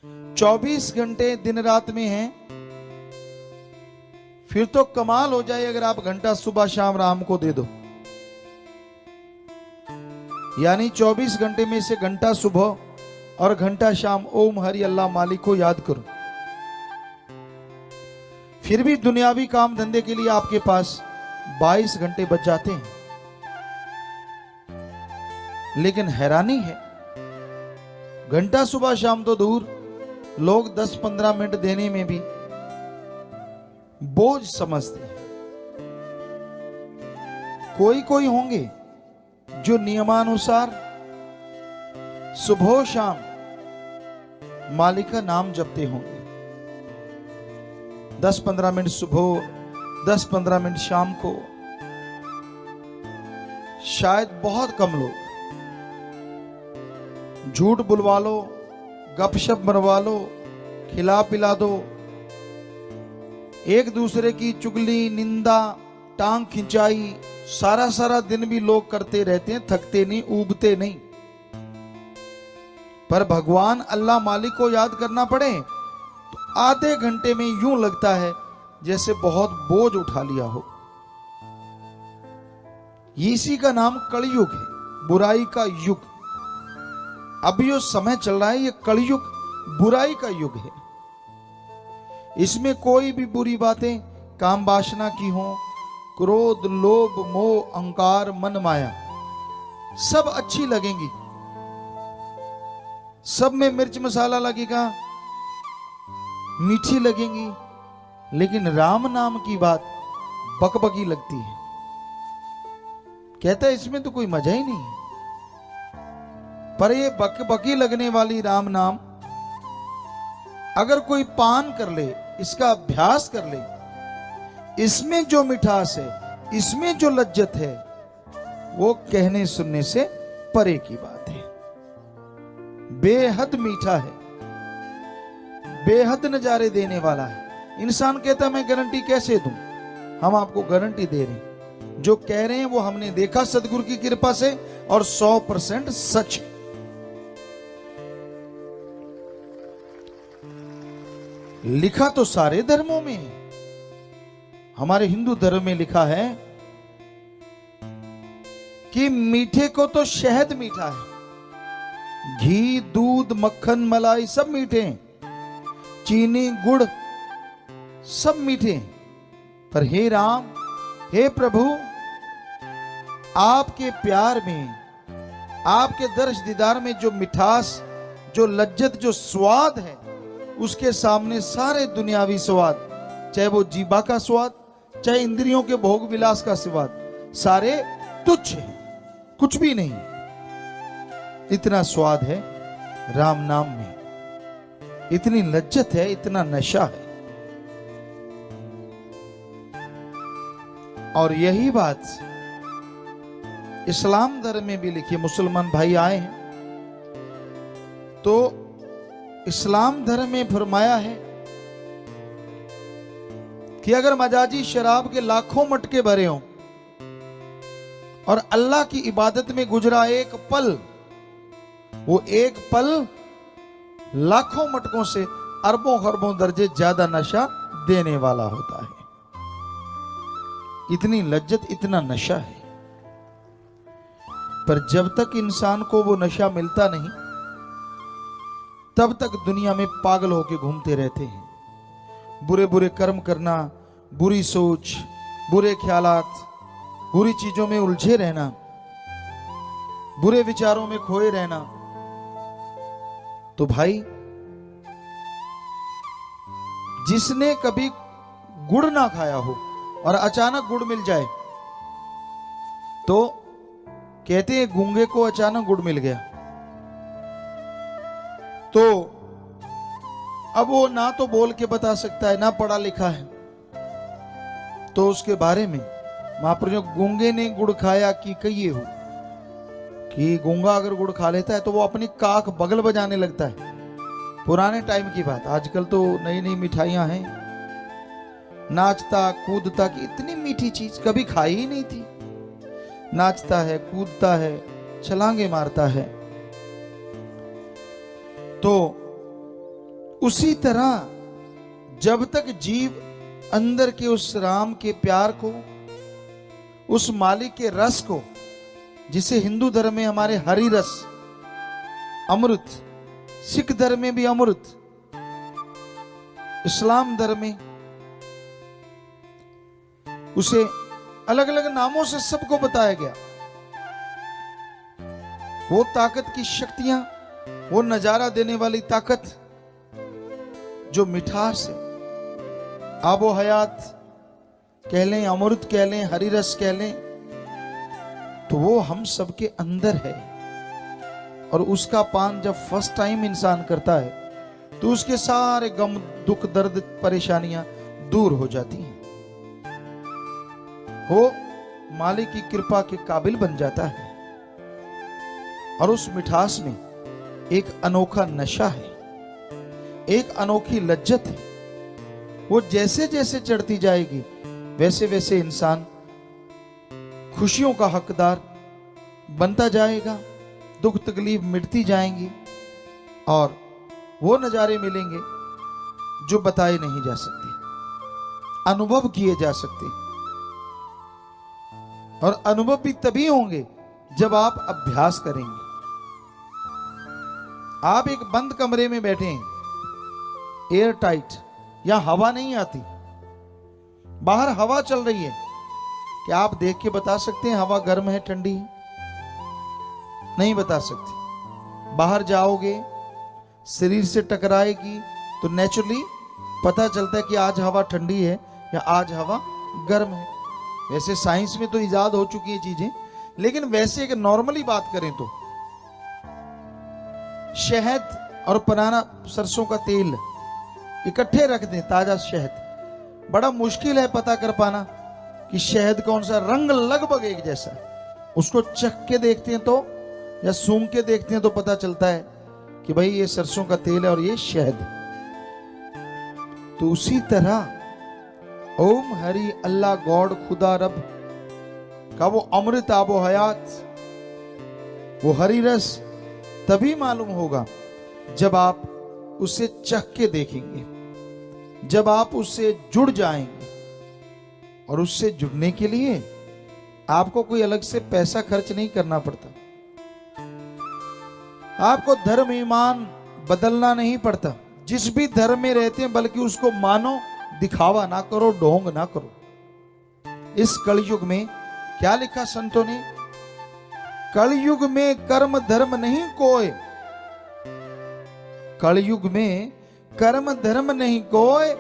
24 घंटे दिन रात में हैं, फिर तो कमाल हो जाए अगर आप घंटा सुबह शाम राम को दे दो। यानी 24 घंटे में से घंटा सुबह और घंटा शाम ओम हरि अल्लाह मालिक को याद करो। फिर भी दुनियावी काम धंधे के लिए आपके पास 22 घंटे बच जाते हैं। लेकिन हैरानी है, घंटा सुबह शाम तो दूर, लोग 10-15 मिनट देने में भी बोझ समझते हैं। कोई कोई होंगे जो नियमानुसार सुबह शाम मालिक का नाम जपते होंगे। 10-15 मिनट सुबह, 10-15 मिनट शाम को, शायद बहुत कम लोग। झूठ बुलवा लो, गपशप मरवा लो, खिला पिला दो, एक दूसरे की चुगली, निंदा, टांग खिंचाई, सारा सारा दिन भी लोग करते रहते हैं, थकते नहीं, ऊबते नहीं। पर भगवान अल्लाह मालिक को याद करना पड़े तो आधे घंटे में यूं लगता है जैसे बहुत बोझ उठा लिया हो। इसी का नाम कलयुग है, बुराई का युग। अभी जो समय चल रहा है ये कलयुग, बुराई का युग है। इसमें कोई भी बुरी बातें काम वासना की हो, क्रोध, लोभ, मोह, अहंकार, मन माया, सब अच्छी लगेंगी। सब में मिर्च मसाला लगेगा, मीठी लगेंगी, लेकिन राम नाम की बात बकबकी लगती है। कहता है इसमें तो कोई मजा ही नहीं है। पर ये बकबकी लगने वाली राम नाम अगर कोई पान कर ले, इसका अभ्यास कर ले, इसमें जो मिठास है, इसमें जो लज्जत है, वो कहने सुनने से परे की बात है। बेहद मीठा है, बेहद नजारे देने वाला है। इंसान कहता मैं गारंटी कैसे दूं? हम आपको गारंटी दे रहे हैं, जो कह रहे हैं वो हमने देखा सदगुरु की कृपा से, और 100% सच है। लिखा तो सारे धर्मों में है। हमारे हिंदू धर्म में लिखा है कि मीठे को तो शहद मीठा है, घी, दूध, मक्खन, मलाई सब मीठे हैं, चीनी, गुड़ सब मीठे हैं। पर हे राम, हे प्रभु, आपके प्यार में, आपके दर्श दीदार में जो मिठास, जो लज्जत, जो स्वाद है, उसके सामने सारे दुनियावी स्वाद, चाहे वो जीवा का स्वाद, चाहे इंद्रियों के भोग विलास का स्वाद, सारे तुच्छ हैं, कुछ भी नहीं। इतना स्वाद है राम नाम में, इतनी लज्जत है, इतना नशा है। और यही बात इस्लाम धर्म में भी लिखी। मुसलमान भाई आए हैं तो इस्लाम धर्म में फरमाया है कि अगर मजाजी शराब के लाखों मटके भरे हों और अल्लाह की इबादत में गुजरा एक पल, वो एक पल लाखों मटकों से अरबों खरबों दर्जे ज्यादा नशा देने वाला होता है। इतनी लज्जत, इतना नशा है। पर जब तक इंसान को वो नशा मिलता नहीं, तब तक दुनिया में पागल होके घूमते रहते हैं। बुरे बुरे कर्म करना, बुरी सोच, बुरे ख्यालात, बुरी चीजों में उलझे रहना, बुरे विचारों में खोए रहना। तो भाई, जिसने कभी गुड़ ना खाया हो और अचानक गुड़ मिल जाए तो कहते हैं गूंगे को अचानक गुड़ मिल गया। तो अब वो ना तो बोल के बता सकता है, ना पढ़ा लिखा है, तो उसके बारे में महाप्रभु गूंगे ने गुड़ खाया कि कहिए हो कि गूंगा अगर गुड़ खा लेता है तो वो अपनी काख बगल बजाने लगता है। पुराने टाइम की बात, आजकल तो नई नई मिठाइयां हैं। नाचता कूदता कि इतनी मीठी चीज कभी खाई ही नहीं थी। नाचता है, कूदता है, छलांगे मारता है। तो उसी तरह जब तक जीव अंदर के उस राम के प्यार को, उस मालिक के रस को, जिसे हिंदू धर्म में हमारे हरि रस अमृत, सिख धर्म में भी अमृत, इस्लाम धर्म में उसे अलग अलग नामों से सबको बताया गया। वो ताकत की शक्तियां, वो नजारा देने वाली ताकत जो मिठास है, आबो हयात कह लें, अमृत कह लें, हरि रस कह लें, तो वो हम सबके अंदर है। और उसका पान जब फर्स्ट टाइम इंसान करता है तो उसके सारे गम, दुख, दर्द, परेशानियां दूर हो जाती हैं। वो मालिक की कृपा के काबिल बन जाता है। और उस मिठास में एक अनोखा नशा है, एक अनोखी लज्जत है। वो जैसे जैसे चढ़ती जाएगी वैसे वैसे इंसान खुशियों का हकदार बनता जाएगा, दुख तकलीफ मिटती जाएंगी और वो नजारे मिलेंगे जो बताए नहीं जा सकते, अनुभव किए जा सकते। और अनुभव भी तभी होंगे जब आप अभ्यास करेंगे। आप एक बंद कमरे में बैठे हैं, एयर टाइट, यहां हवा नहीं आती, बाहर हवा चल रही है, क्या आप देख के बता सकते हैं हवा गर्म है ठंडी है? नहीं बता सकते। बाहर जाओगे, शरीर से टकराएगी तो नेचुरली पता चलता है कि आज हवा ठंडी है या आज हवा गर्म है। वैसे साइंस में तो इजाद हो चुकी है चीजें, लेकिन वैसे एक नॉर्मली बात करें तो शहद और पुराना सरसों का तेल इकट्ठे रख दें, ताजा शहद, बड़ा मुश्किल है पता कर पाना कि शहद कौन सा, रंग लगभग एक जैसा। उसको चख के देखते हैं तो या सूंघ के देखते हैं तो पता चलता है कि भाई ये सरसों का तेल है और ये शहद। तो उसी तरह ओम हरि अल्लाह गॉड खुदा रब का वो अमृत आबो हयात, वो हरि रस तभी मालूम होगा जब आप उसे चख के देखेंगे, जब आप उससे जुड़ जाएंगे। और उससे जुड़ने के लिए आपको कोई अलग से पैसा खर्च नहीं करना पड़ता, आपको धर्म ईमान बदलना नहीं पड़ता। जिस भी धर्म में रहते हैं बल्कि उसको मानो, दिखावा ना करो, ढोंग ना करो। इस कलयुग में क्या लिखा संतों ने? कलयुग में कर्म धर्म नहीं कोय, कलयुग में कर्म धर्म नहीं कोय,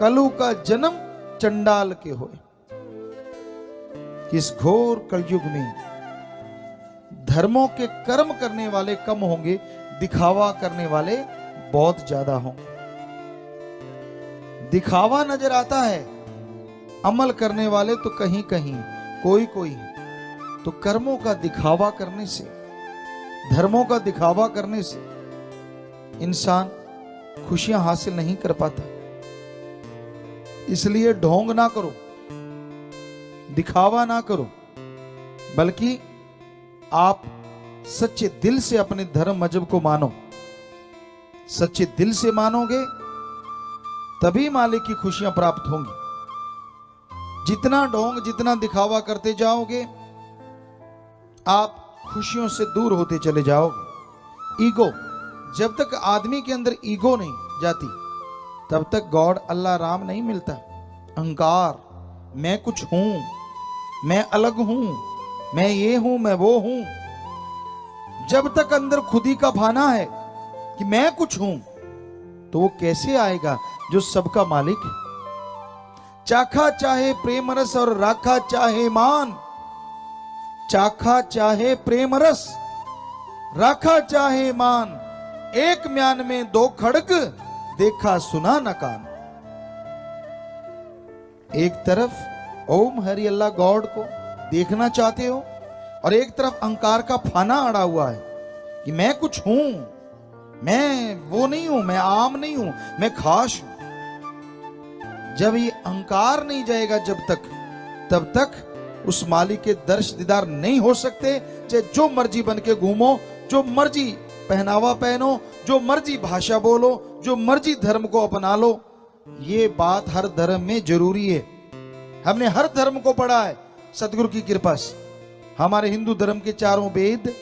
कलु का जन्म चंडाल के होए। इस घोर कलयुग में धर्मों के कर्म करने वाले कम होंगे, दिखावा करने वाले बहुत ज्यादा होंगे। दिखावा नजर आता है, अमल करने वाले तो कहीं कहीं, कोई कोई। तो कर्मों का दिखावा करने से, धर्मों का दिखावा करने से इंसान खुशियां हासिल नहीं कर पाता। इसलिए ढोंग ना करो, दिखावा ना करो, बल्कि आप सच्चे दिल से अपने धर्म मजहब को मानो। सच्चे दिल से मानोगे तभी मालिक की खुशियां प्राप्त होंगी। जितना ढोंग, जितना दिखावा करते जाओगे आप खुशियों से दूर होते चले जाओगे। ईगो, जब तक आदमी के अंदर ईगो नहीं जाती तब तक गॉड अल्लाह राम नहीं मिलता। अहंकार, मैं कुछ हूं, मैं अलग हूं, मैं ये हूं, मैं वो हूं, जब तक अंदर खुदी का भाना है कि मैं कुछ हूं तो वो कैसे आएगा जो सबका मालिक है। चाखा चाहे प्रेम रस और राखा चाहे मान, चाखा चाहे प्रेम रस, राखा चाहे मान, एक म्यान में दो खड़ग, देखा सुना न कान। एक तरफ ओम हरि अल्लाह गॉड को देखना चाहते हो और एक तरफ अहंकार का फाना अड़ा हुआ है कि मैं कुछ हूं, मैं वो नहीं हूं, मैं आम नहीं हूं, मैं खास हूं। जब ये अहंकार नहीं जाएगा जब तक, तब तक उस मालिक के दर्श दीदार नहीं हो सकते। चाहे जो मर्जी बन के घूमो, जो मर्जी पहनावा पहनो, जो मर्जी भाषा बोलो, जो मर्जी धर्म को अपना लो, ये बात हर धर्म में जरूरी है। हमने हर धर्म को पढ़ा है सदगुरु की कृपा से। हमारे हिंदू धर्म के चारों वेद,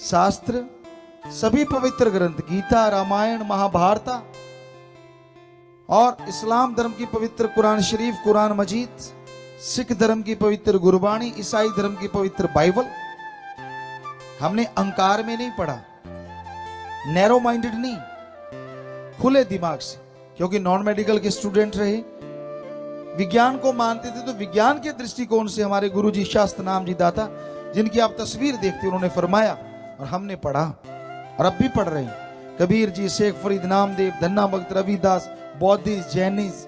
शास्त्र, सभी पवित्र ग्रंथ, गीता, रामायण, महाभारत, और इस्लाम धर्म की पवित्र कुरान शरीफ, कुरान मजीद, सिख धर्म की पवित्र गुरबाणी, ईसाई धर्म की पवित्र बाइबल, हमने अहंकार में नहीं पढ़ा, नैरो माइंडेड नहीं, खुले दिमाग से। क्योंकि नॉन मेडिकल के स्टूडेंट रहे, विज्ञान को मानते थे, तो विज्ञान के दृष्टिकोण से हमारे गुरुजी शास्त्र नाम जी दाता, जिनकी आप तस्वीर देखते, उन्होंने फरमाया और हमने पढ़ा और अब भी पढ़ रहे हैं। कबीर जी, शेख फरीद, नामदेव, धन्ना भक्त, रविदास, बौद्धिस्ट, जैनिस्ट,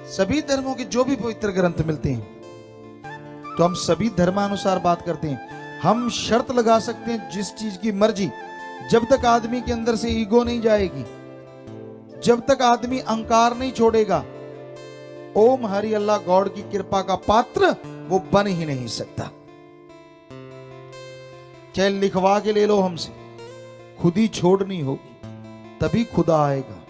सभी धर्मों के जो भी पवित्र ग्रंथ मिलते हैं, तो हम सभी धर्मानुसार बात करते हैं। हम शर्त लगा सकते हैं जिस चीज की मर्जी, जब तक आदमी के अंदर से ईगो नहीं जाएगी, जब तक आदमी अहंकार नहीं छोड़ेगा, ओम हरि अल्लाह गॉड की कृपा का पात्र वो बन ही नहीं सकता। चाहे लिखवा के ले लो हमसे, खुद ही छोड़नी होगी, तभी खुदा आएगा।